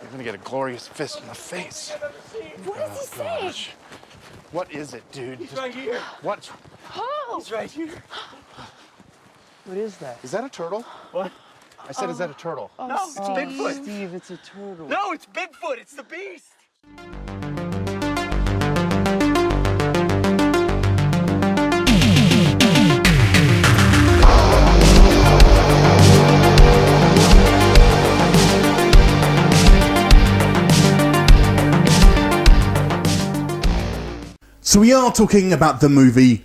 You're gonna get a glorious fist in the face. What does he say? What is it, dude? He's right here. What? Oh! He's right here. What is that? Is that a turtle? What? I said, is that a turtle? Oh, No, it's Bigfoot. Steve, it's a turtle. No, it's Bigfoot. It's the beast. So we are talking about the movie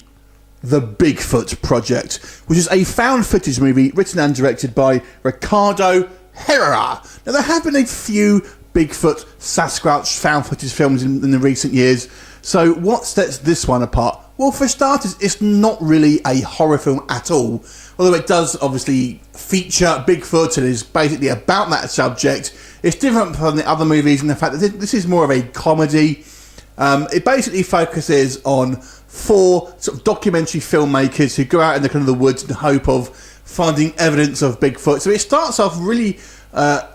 The Bigfoot Project, which is a found footage movie written and directed by Ricardo Herrera. Now there have been a few Bigfoot, Sasquatch found footage films in the recent years, so what sets this one apart? Well, for starters, it's not really a horror film at all, although it does obviously feature Bigfoot and is basically about that subject. It's different from the other movies in the fact that this is more of a comedy. It basically focuses on four sort of documentary filmmakers who go out in the kind of the woods in the hope of finding evidence of Bigfoot. So it starts off really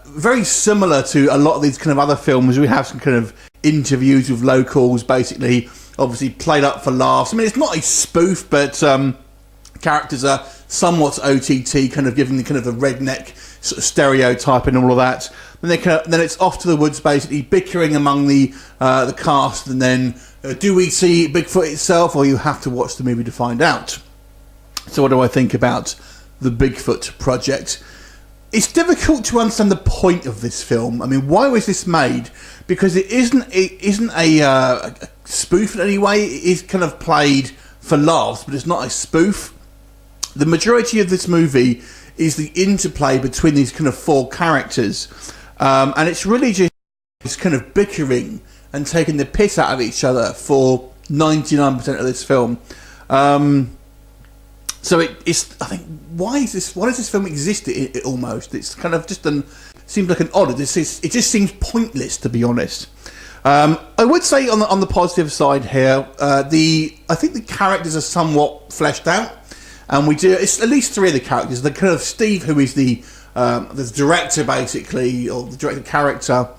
very similar to a lot of these kind of other films. We have some kind of interviews with locals, basically, obviously played up for laughs. I mean, it's not a spoof, but characters are somewhat OTT, kind of giving the kind of the redneck sort of stereotype and all of that. Then it's off to the woods, basically bickering among the cast, and then do we see Bigfoot itself, or you have to watch the movie to find out. So what do I think about the Bigfoot Project? It's difficult to understand the point of this film. I mean, why was this made? Because it isn't a spoof in any way. It is kind of played for laughs, but it's not a spoof. The majority of this movie is the interplay between these kind of four characters. And it's really just kind of bickering and taking the piss out of each other for 99% of this film. So it's, I think, why does this film exist almost? It's kind of just seems like an odd, it just seems pointless, to be honest. I would say on the positive side here, I think the characters are somewhat fleshed out. And it's at least three of the characters. The kind of Steve, who is the director, basically, or the director character,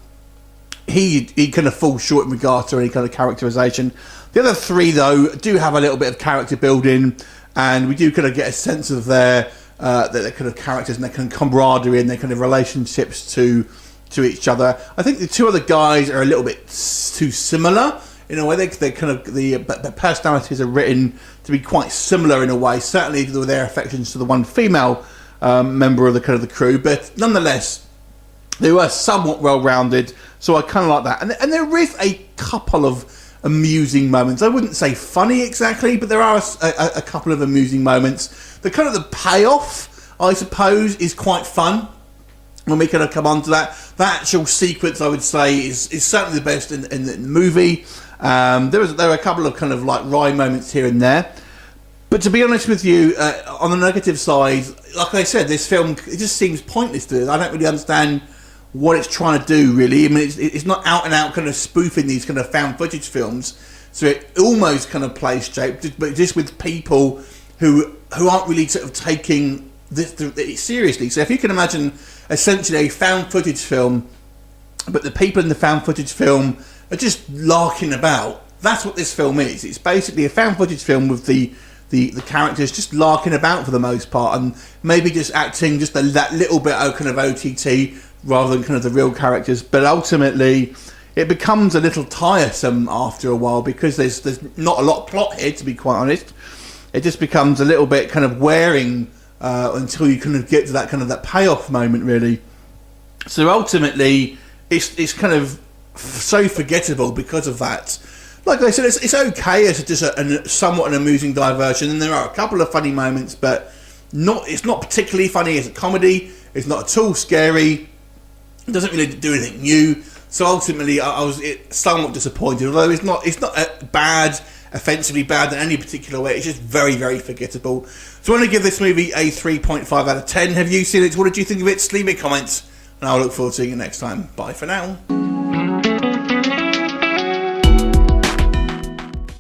he kind of falls short in regard to any kind of characterization. The other three, though, do have a little bit of character building, and we do kind of get a sense of their kind of characters and their kind of camaraderie and their kind of relationships to each other. I think the two other guys are a little bit too similar. In a way, they kind of the personalities are written to be quite similar in a way. Certainly, with their affections to the one female member of the kind of the crew, but nonetheless, they were somewhat well-rounded. So I kind of like that. And there is a couple of amusing moments. I wouldn't say funny exactly, but there are a couple of amusing moments. The kind of the payoff, I suppose, is quite fun. When we kind of come on to that, the actual sequence, I would say, is certainly the best in the movie. There were a couple of kind of like wry moments here and there, but to be honest with you, on the negative side, like I said, this film, it just seems pointless to us. I don't really understand what it's trying to do, really. I mean, it's not out and out kind of spoofing these kind of found footage films, so it almost kind of plays straight, but just with people who aren't really sort of taking this seriously. So if you can imagine essentially a found footage film, but the people in the found footage film are just larking about. That's what this film is. It's basically a found footage film with the characters just larking about for the most part, and maybe just acting just that little bit of kind of OTT rather than kind of the real characters. But ultimately, it becomes a little tiresome after a while because there's not a lot of plot here, to be quite honest. It just becomes a little bit kind of wearing until you kind of get to that kind of that payoff moment, really. So ultimately, it's kind of so forgettable because of that. Like I said, it's okay as just somewhat an amusing diversion, and there are a couple of funny moments, but it's not particularly funny as a comedy. It's not at all scary. It doesn't really do anything new. So ultimately, I was somewhat disappointed. Although it's not bad, offensively bad in any particular way. It's just very, very forgettable. So I want to give this movie a 3.5 out of 10. Have you seen it? What did you think of it? Leave me comments, and I'll look forward to seeing you next time. Bye for now.